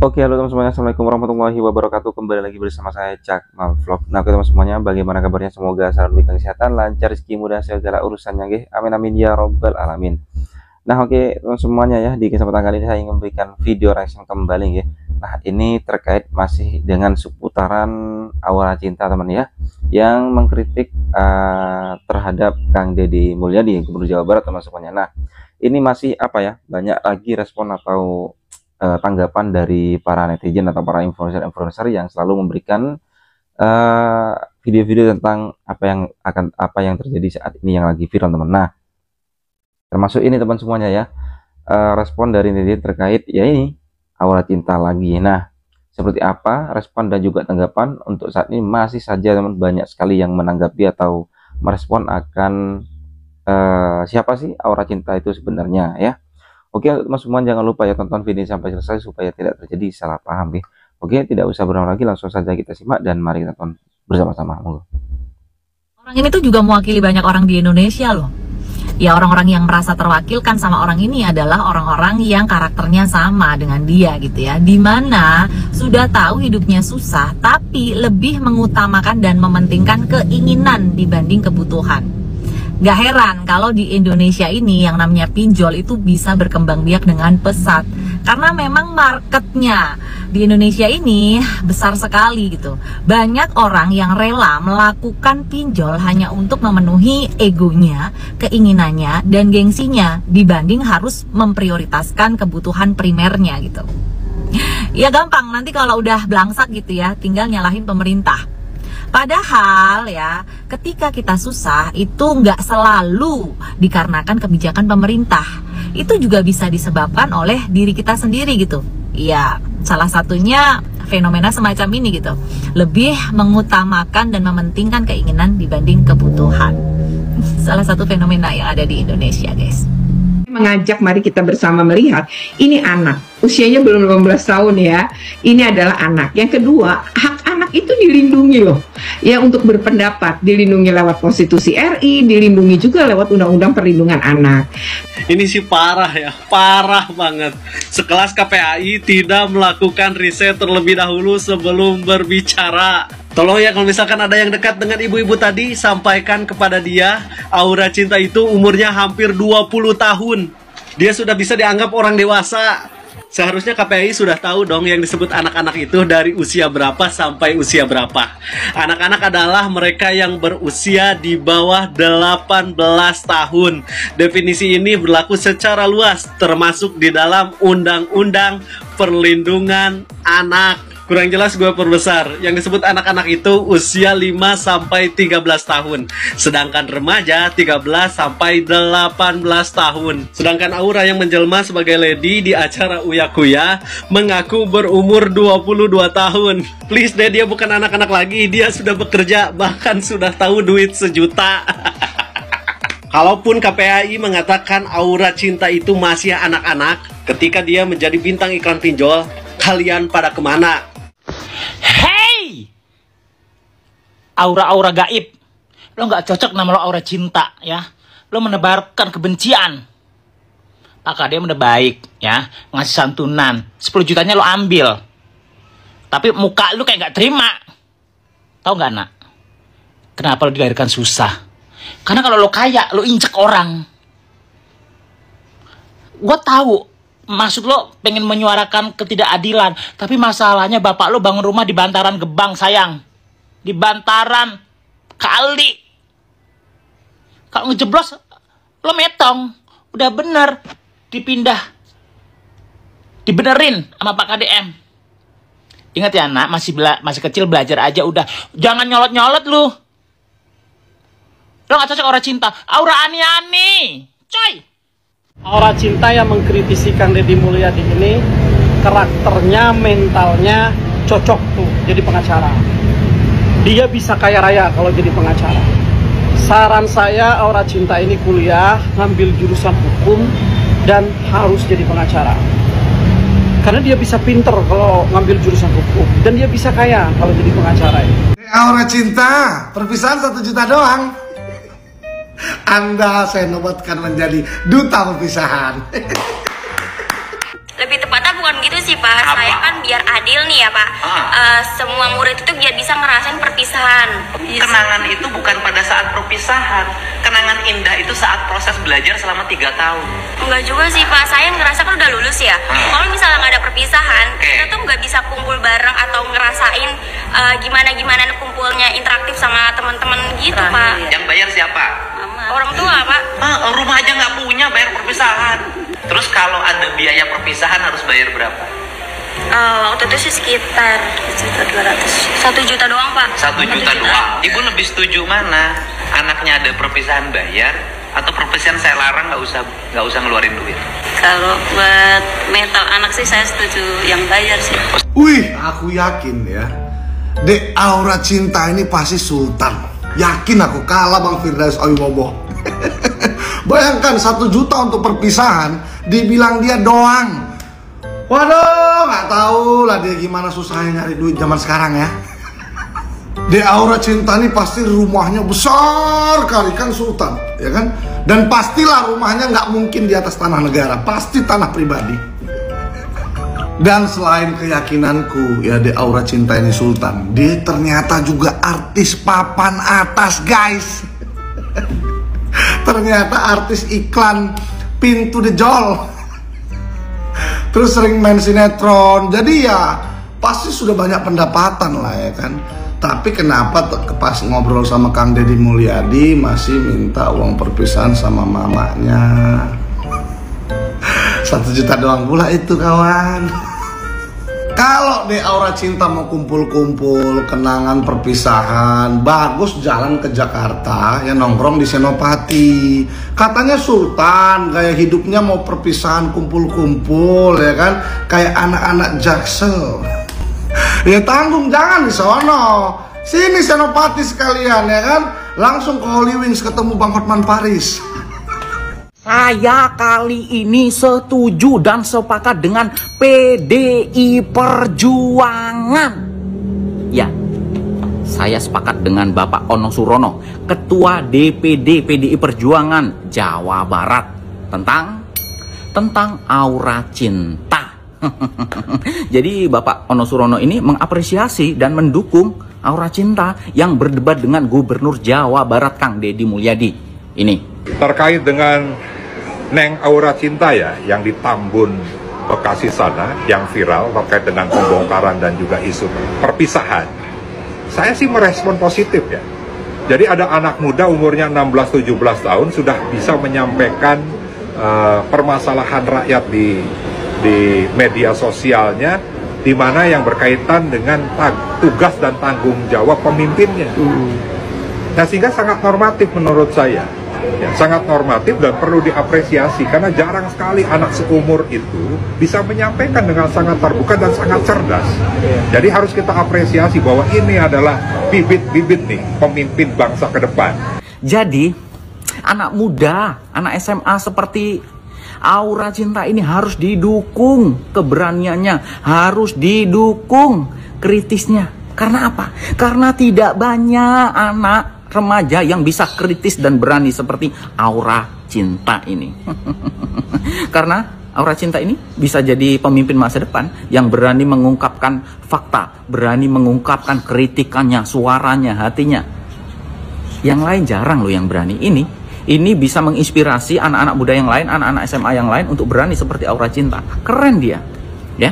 Oke, halo teman semuanya, assalamualaikum warahmatullahi wabarakatuh. Kembali lagi bersama saya Cakmal Vlog. Nah, oke teman semuanya, bagaimana kabarnya? Semoga selalu diberikan kesehatan, lancar, rezeki, mudah segala urusannya, nggih. Amin amin ya robbal alamin. Nah, oke teman semuanya ya, di kesempatan kali ini saya ingin memberikan video reaction kembali, nggih. Nah, ini terkait masih dengan seputaran Aura Cinta, teman ya, yang mengkritik terhadap Kang Deddy Mulyadi, Gubernur Jawa Barat, teman semuanya. Nah, ini masih apa ya? Banyak lagi respon atau tanggapan dari para netizen atau para influencer yang selalu memberikan video-video tentang apa yang terjadi saat ini yang lagi viral, teman. Nah, termasuk ini teman semuanya ya, respon dari netizen terkait ya ini Aura Cinta lagi. Nah, seperti apa respon dan juga tanggapan untuk saat ini? Masih saja teman, banyak sekali yang menanggapi atau merespon akan siapa sih Aura Cinta itu sebenarnya ya. Oke teman semua, jangan lupa ya tonton video sampai selesai supaya tidak terjadi salah paham ya. Oke, tidak usah berlama lagi, langsung saja kita simak dan mari kita tonton bersama-sama. Orang ini tuh juga mewakili banyak orang di Indonesia loh. Ya, orang-orang yang merasa terwakilkan sama orang ini adalah orang-orang yang karakternya sama dengan dia gitu ya. Dimana sudah tahu hidupnya susah tapi lebih mengutamakan dan mementingkan keinginan dibanding kebutuhan. Gak heran kalau di Indonesia ini yang namanya pinjol itu bisa berkembang biak dengan pesat. Karena memang marketnya di Indonesia ini besar sekali gitu. Banyak orang yang rela melakukan pinjol hanya untuk memenuhi egonya, keinginannya, dan gengsinya dibanding harus memprioritaskan kebutuhan primernya gitu. Ya gampang, nanti kalau udah belangsak gitu ya, tinggal nyalahin pemerintah. Padahal ya, ketika kita susah itu nggak selalu dikarenakan kebijakan pemerintah. Itu juga bisa disebabkan oleh diri kita sendiri gitu. Ya, salah satunya fenomena semacam ini gitu. Lebih mengutamakan dan mementingkan keinginan dibanding kebutuhan. Salah satu fenomena yang ada di Indonesia, guys. Mengajak mari kita bersama melihat ini anak usianya belum 18 tahun ya, ini adalah anak. Yang kedua, hak anak itu dilindungi loh ya, untuk berpendapat dilindungi lewat konstitusi RI, dilindungi juga lewat undang-undang perlindungan anak. Ini sih parah ya, parah banget. Sekelas KPAI tidak melakukan riset terlebih dahulu sebelum berbicara. Tolong ya, kalau misalkan ada yang dekat dengan ibu-ibu tadi, sampaikan kepada dia, Aura Cinta itu umurnya hampir 20 tahun. Dia sudah bisa dianggap orang dewasa. Seharusnya KPAI sudah tahu dong yang disebut anak-anak itu dari usia berapa sampai usia berapa. Anak-anak adalah mereka yang berusia di bawah 18 tahun. Definisi ini berlaku secara luas, termasuk di dalam Undang-Undang Perlindungan Anak. Kurang jelas gue perbesar. Yang disebut anak-anak itu usia 5 sampai 13 tahun. Sedangkan remaja 13 sampai 18 tahun. Sedangkan Aura yang menjelma sebagai lady di acara Uya Kuya mengaku berumur 22 tahun. Please deh, dia bukan anak-anak lagi. Dia sudah bekerja, bahkan sudah tahu duit sejuta. Kalaupun KPAI mengatakan Aura Cinta itu masih anak-anak ketika dia menjadi bintang iklan pinjol, kalian pada kemana? Hey, aura-aura gaib, lo nggak cocok nama lo Aura Cinta ya. Lo menebarkan kebencian. Maka dia udah baik ya, ngasih santunan 10 jutanya lo ambil, tapi muka lo kayak nggak terima. Tahu nggak nak? Kenapa lo dilahirkan susah? Karena kalau lo kaya, lo injek orang. Gue tahu maksud lo pengen menyuarakan ketidakadilan, tapi masalahnya bapak lo bangun rumah di bantaran Gebang, sayang. Di bantaran kali. Kalau ngejeblos, lo metong. Udah bener, dipindah. Dibenerin sama Pak KDM. Ingat ya nak, masih kecil, belajar aja udah. Jangan nyolot-nyolot lo. Lo gak cocok Aura Cinta. Aura ani-ani, coy. Aura Cinta yang mengkritisi Kang Deddy Mulyadi ini karakternya, mentalnya cocok tuh jadi pengacara. Dia bisa kaya raya kalau jadi pengacara. Saran saya, Aura Cinta ini kuliah, ngambil jurusan hukum dan harus jadi pengacara. Karena dia bisa pinter kalau ngambil jurusan hukum dan dia bisa kaya kalau jadi pengacara. Aura Cinta, perpisahan 1 juta doang. Anda saya nobatkan menjadi duta perpisahan. Lebih tepatnya bukan gitu sih Pak. Apa? Saya kan biar adil nih ya Pak. Semua murid itu biar bisa ngerasain perpisahan. Kenangan itu bukan pada saat perpisahan. Kenangan indah itu saat proses belajar selama 3 tahun. Enggak juga sih Pak. Saya ngerasa kan udah lulus ya. Kalau misalnya nggak ada perpisahan, kita tuh nggak bisa kumpul bareng atau ngerasain gimana kumpulnya interaktif sama teman-teman gitu Pak. Yang bayar siapa? Orang tua Pak. Rumah aja nggak punya bayar perpisahan. Terus kalau ada biaya perpisahan harus bayar berapa? Waktu itu sih sekitar 1 juta doang Pak. 1 juta doang. Ibu lebih setuju mana? Anaknya ada perpisahan bayar atau perpisahan saya larang nggak usah ngeluarin duit? Kalau buat mental anak sih saya setuju yang bayar sih. Wih, aku yakin ya, Dek Aura Cinta ini pasti sultan. Yakin aku kalah Bang Firdaus Wibowo. Bayangkan 1 juta untuk perpisahan, dibilang dia doang. Waduh, nggak tahu lah dia gimana susahnya nyari duit zaman sekarang ya. Dek Aura Cinta ini pasti rumahnya besar kali, kan sultan, ya kan? Dan pastilah rumahnya nggak mungkin di atas tanah negara, pasti tanah pribadi. Dan selain keyakinanku, ya Dek Aura Cinta ini sultan, dia ternyata juga artis papan atas guys. Ternyata artis iklan pintu dejol. Terus sering main sinetron, jadi ya pasti sudah banyak pendapatan lah ya kan. Tapi kenapa pas ngobrol sama Kang Deddy Mulyadi masih minta uang perpisahan sama mamanya? 1 juta doang pula itu kawan. Kalau Dek Aura Cinta mau kumpul-kumpul kenangan perpisahan, bagus jalan ke Jakarta ya, nongkrong di Senopati. Katanya sultan, gaya hidupnya mau perpisahan kumpul-kumpul ya kan, kayak anak-anak Jaksel. Ya tanggung jangan di sono. Sini Senopati sekalian ya kan, langsung ke Holy Wings ketemu Bang Hotman Paris. Saya kali ini setuju dan sepakat dengan PDI Perjuangan. Ya, saya sepakat dengan Bapak Ono Surono, Ketua DPD PDI Perjuangan Jawa Barat, tentang aura cinta. Jadi Bapak Ono Surono ini mengapresiasi dan mendukung aura cinta yang berdebat dengan Gubernur Jawa Barat Kang Deddy Mulyadi. Ini terkait dengan Neng Aura Cinta ya, yang di Tambun, Bekasi sana, yang viral terkait dengan pembongkaran dan juga isu perpisahan. Saya sih merespon positif ya. Jadi ada anak muda umurnya 16-17 tahun sudah bisa menyampaikan permasalahan rakyat di media sosialnya, di mana yang berkaitan dengan tugas dan tanggung jawab pemimpinnya. Nah, sehingga sangat normatif menurut saya. Ya, sangat normatif dan perlu diapresiasi karena jarang sekali anak seumur itu bisa menyampaikan dengan sangat terbuka dan sangat cerdas. Jadi harus kita apresiasi bahwa ini adalah bibit-bibit nih pemimpin bangsa ke depan. Jadi anak muda, anak SMA seperti Aura Cinta ini harus didukung keberaniannya, harus didukung kritisnya. Karena apa? Karena tidak banyak anak remaja yang bisa kritis dan berani seperti Aura Cinta ini. Karena Aura Cinta ini bisa jadi pemimpin masa depan yang berani mengungkapkan fakta, berani mengungkapkan kritikannya, suaranya, hatinya. Yang lain jarang loh yang berani. Ini bisa menginspirasi anak-anak muda yang lain, anak-anak SMA yang lain untuk berani seperti Aura Cinta. Keren dia, ya.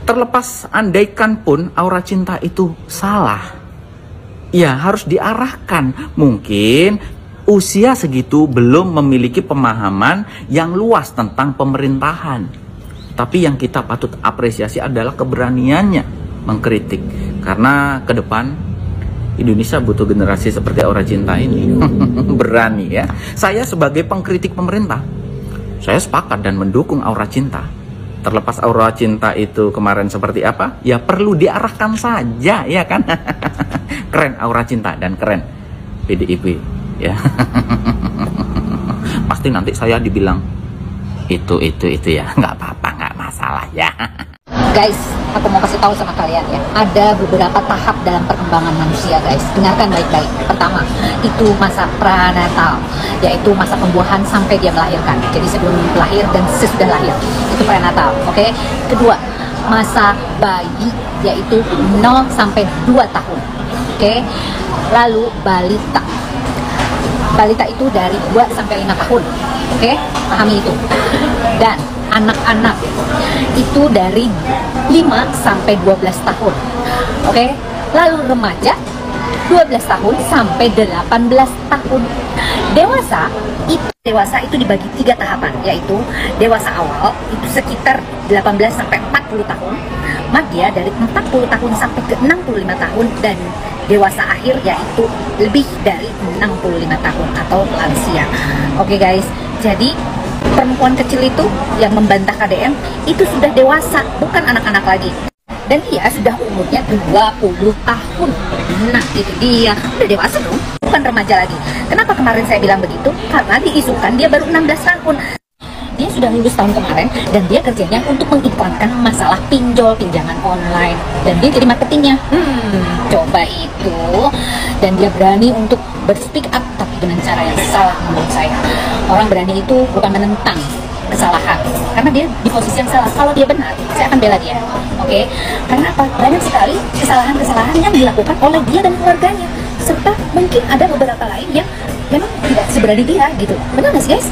Terlepas andaikan pun Aura Cinta itu salah, ya harus diarahkan. Mungkin usia segitu belum memiliki pemahaman yang luas tentang pemerintahan. Tapi yang kita patut apresiasi adalah keberaniannya mengkritik. Karena ke depan Indonesia butuh generasi seperti Aura Cinta ini. Berani ya. Saya sebagai pengkritik pemerintah, saya sepakat dan mendukung Aura Cinta. Terlepas Aura Cinta itu kemarin seperti apa, ya perlu diarahkan saja, ya kan? Keren Aura Cinta dan keren PDIP, ya. Pasti nanti saya dibilang itu ya, nggak apa-apa, nggak masalah ya. Guys, aku mau kasih tahu sama kalian ya. Ada beberapa tahap dalam perkembangan manusia, guys. Dengarkan baik-baik. Pertama, itu masa prenatal, yaitu masa pembuahan sampai dia melahirkan. Jadi sebelum lahir dan sesudah lahir, itu prenatal, oke? Kedua, masa bayi, yaitu 0 sampai 2 tahun, oke? Lalu balita. Balita itu dari 2 sampai 5 tahun, oke? Pahami itu. Dan anak-anak itu dari 5 sampai 12 tahun, oke? Lalu remaja 12 tahun sampai 18 tahun. Dewasa itu dibagi 3 tahapan, yaitu dewasa awal itu sekitar 18 sampai 40 tahun, madya dari 40 tahun sampai ke 65 tahun, dan dewasa akhir yaitu lebih dari 65 tahun atau lansia. Oke guys, jadi perempuan kecil itu yang membantah KDM itu sudah dewasa, bukan anak-anak lagi. Dan dia sudah umurnya 20 tahun. Nah itu dia, udah dewasa dong, bukan remaja lagi. Kenapa kemarin saya bilang begitu? Karena diisukan dia baru 16 tahun. Dia sudah lulus tahun kemarin dan dia kerjanya untuk mengiklankan masalah pinjaman online. Dan dia jadi marketingnya. Coba itu. Dan dia berani untuk berspeak up, tapi dengan cara yang salah menurut saya. Orang berani itu bukan menentang kesalahan, karena dia di posisi yang salah. Kalau dia benar, saya akan bela dia, oke? Karena apa? Banyak sekali kesalahan-kesalahan yang dilakukan oleh dia dan keluarganya, serta mungkin ada beberapa lain yang memang tidak seberani dia gitu. Benar nggak sih guys?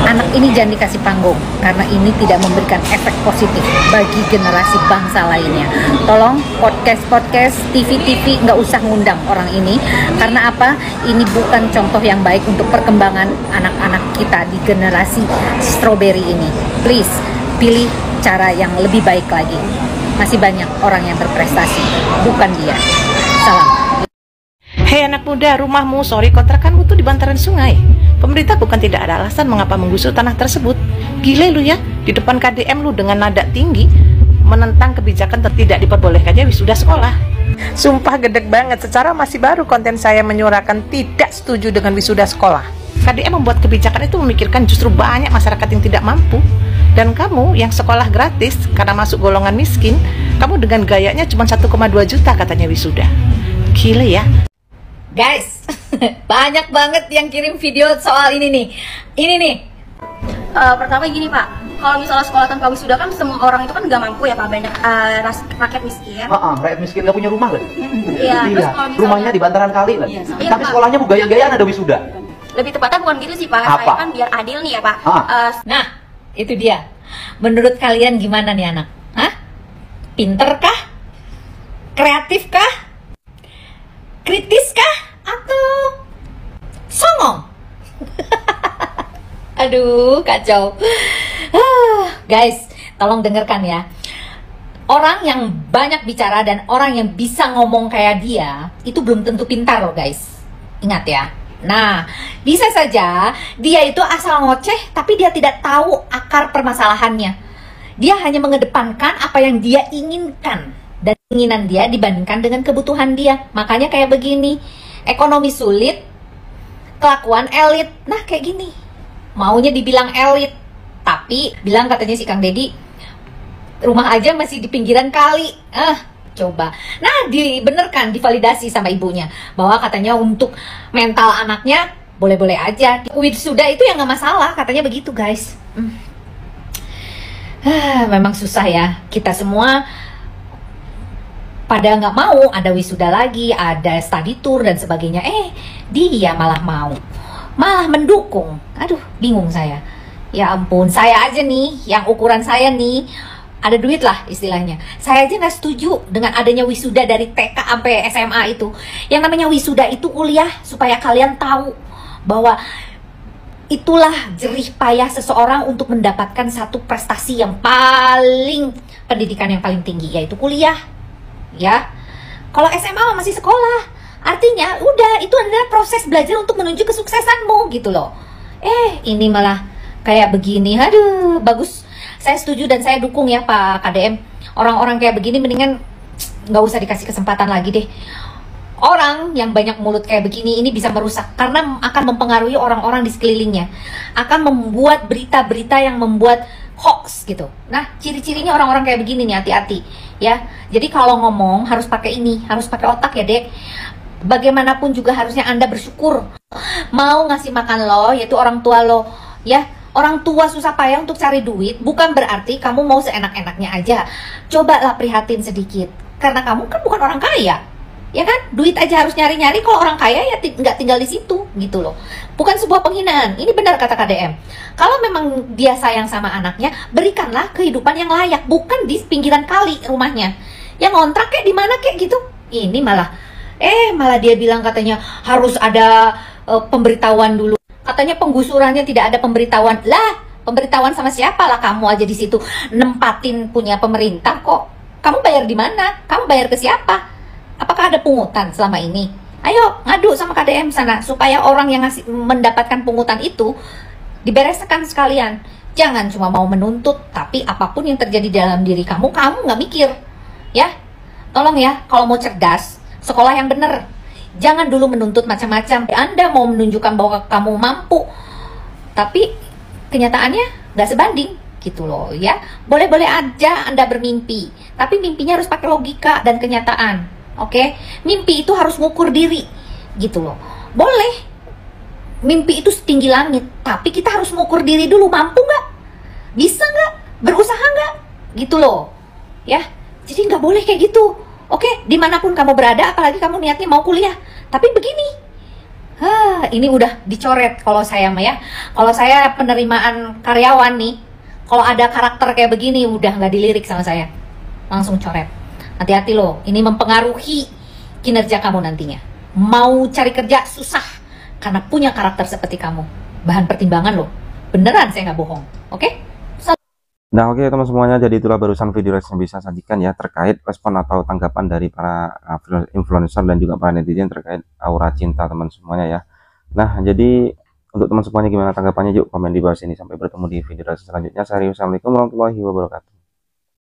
Anak ini jangan dikasih panggung, karena ini tidak memberikan efek positif bagi generasi bangsa lainnya. Tolong podcast, TV nggak usah ngundang orang ini, karena apa? Ini bukan contoh yang baik untuk perkembangan anak-anak kita di generasi strawberry ini. Please, pilih cara yang lebih baik lagi. Masih banyak orang yang berprestasi, bukan dia. Salam. Hei anak muda, rumahmu, kontrakanmu tuh di bantaran sungai. Pemerintah bukan tidak ada alasan mengapa menggusur tanah tersebut. Gile lu ya, di depan KDM lu dengan nada tinggi menentang kebijakan tidak diperbolehkannya wisuda sekolah. Sumpah gedeg banget, secara masih baru konten saya menyuarakan tidak setuju dengan wisuda sekolah. KDM membuat kebijakan itu memikirkan justru banyak masyarakat yang tidak mampu. Dan kamu yang sekolah gratis karena masuk golongan miskin, kamu dengan gayanya cuma 1,2 juta katanya wisuda. Gile ya. Guys, banyak banget yang kirim video soal ini nih. Ini nih. Pertama gini Pak, kalau misalnya sekolah tanpa wisuda kan semua orang itu kan nggak mampu ya Pak, banyak rakyat miskin. Rakyat miskin nggak punya rumah lagi. Iya, terus kalau misalnya rumahnya di bantaran kali lagi. Iya, Tapi Pak. sekolahnya gaya-gayaan ada wisuda. Lebih tepatnya bukan gitu sih Pak, Apa? saya kan biar adil nih ya Pak. Nah, itu dia. Menurut kalian gimana nih anak? Hah? Pinter kah? Kreatif kah? Kritis kah? Atau songong? Aduh, kacau. Guys, tolong dengarkan ya. Orang yang banyak bicara dan orang yang bisa ngomong kayak dia itu belum tentu pintar loh guys. Ingat ya. Nah, bisa saja dia itu asal ngoceh tapi dia tidak tahu akar permasalahannya. Dia hanya mengedepankan apa yang dia inginkan dan keinginan dia dibandingkan dengan kebutuhan dia. Makanya kayak begini, ekonomi sulit, kelakuan elit. Nah kayak gini, maunya dibilang elit, tapi bilang katanya si Kang Deddy, rumah aja masih di pinggiran kali. Coba. Nah dibenerkan, divalidasi sama ibunya, bahwa katanya untuk mental anaknya boleh-boleh aja. Wisuda itu yang gak masalah, katanya begitu guys. Memang susah ya, kita semua pada nggak mau ada wisuda lagi, ada study tour dan sebagainya. Dia malah mau, malah mendukung. Aduh, bingung saya. Ya ampun, saya aja nih, yang ukuran saya nih, ada duit lah istilahnya. Saya aja nggak setuju dengan adanya wisuda dari TK sampai SMA itu. Yang namanya wisuda itu kuliah supaya kalian tahu bahwa itulah jerih payah seseorang untuk mendapatkan satu prestasi yang paling, pendidikan yang paling tinggi, yaitu kuliah. Ya, kalau SMA masih sekolah, artinya udah itu adalah proses belajar untuk menuju kesuksesanmu gitu loh. Ini malah kayak begini. Aduh, bagus. Saya setuju dan saya dukung ya Pak KDM. Orang-orang kayak begini mendingan nggak usah dikasih kesempatan lagi deh. Orang yang banyak mulut kayak begini ini bisa merusak karena akan mempengaruhi orang-orang di sekelilingnya. Akan membuat berita-berita yang membuat hoax gitu. Nah, ciri-cirinya orang-orang kayak begini nih, hati-hati ya. Jadi kalau ngomong harus pakai ini, harus pakai otak ya, Dek. Bagaimanapun juga harusnya Anda bersyukur. Mau ngasih makan lo, yaitu orang tua lo, ya. Orang tua susah payah untuk cari duit, bukan berarti kamu mau seenak-enaknya aja. Cobalah prihatin sedikit, karena kamu kan bukan orang kaya. Ya kan, duit aja harus nyari-nyari. Kalau orang kaya ya nggak tinggal di situ gitu loh. Bukan sebuah penghinaan. Ini benar kata KDM. Kalau memang dia sayang sama anaknya, berikanlah kehidupan yang layak, bukan di pinggiran kali rumahnya. Yang ngontrak kayak di mana kayak gitu. Ini malah dia bilang katanya harus ada pemberitahuan dulu. Katanya penggusurannya tidak ada pemberitahuan. Lah, pemberitahuan sama siapa lah, kamu aja di situ nempatin punya pemerintah kok. Kamu bayar di mana? Kamu bayar ke siapa? Apakah ada pungutan selama ini? Ayo ngadu sama KDM sana supaya orang yang mendapatkan pungutan itu dibereskan sekalian. Jangan cuma mau menuntut, tapi apapun yang terjadi dalam diri kamu nggak mikir. Ya, tolong ya, kalau mau cerdas, sekolah yang bener. Jangan dulu menuntut macam-macam. Anda mau menunjukkan bahwa kamu mampu, tapi kenyataannya nggak sebanding gitu loh ya. Boleh-boleh aja Anda bermimpi, tapi mimpinya harus pakai logika dan kenyataan. Oke, mimpi itu harus ngukur diri, gitu loh. Boleh, mimpi itu setinggi langit, tapi kita harus ngukur diri dulu, mampu nggak, bisa nggak, berusaha nggak, gitu loh, ya. Jadi nggak boleh kayak gitu. Oke, dimanapun kamu berada, apalagi kamu niatnya mau kuliah, tapi begini, ini udah dicoret kalau saya mah ya. Kalau saya penerimaan karyawan nih, kalau ada karakter kayak begini, udah nggak dilirik sama saya, langsung coret. Hati-hati loh, ini mempengaruhi kinerja kamu nantinya. Mau cari kerja susah karena punya karakter seperti kamu. Bahan pertimbangan loh. Beneran saya nggak bohong. Oke? Nah oke teman semuanya, jadi itulah barusan video yang bisa sajikan ya terkait respon atau tanggapan dari para influencer dan juga para netizen terkait aura cinta teman semuanya ya. Nah jadi untuk teman semuanya gimana tanggapannya, yuk komen di bawah sini. Sampai bertemu di video selanjutnya. Assalamualaikum warahmatullahi wabarakatuh.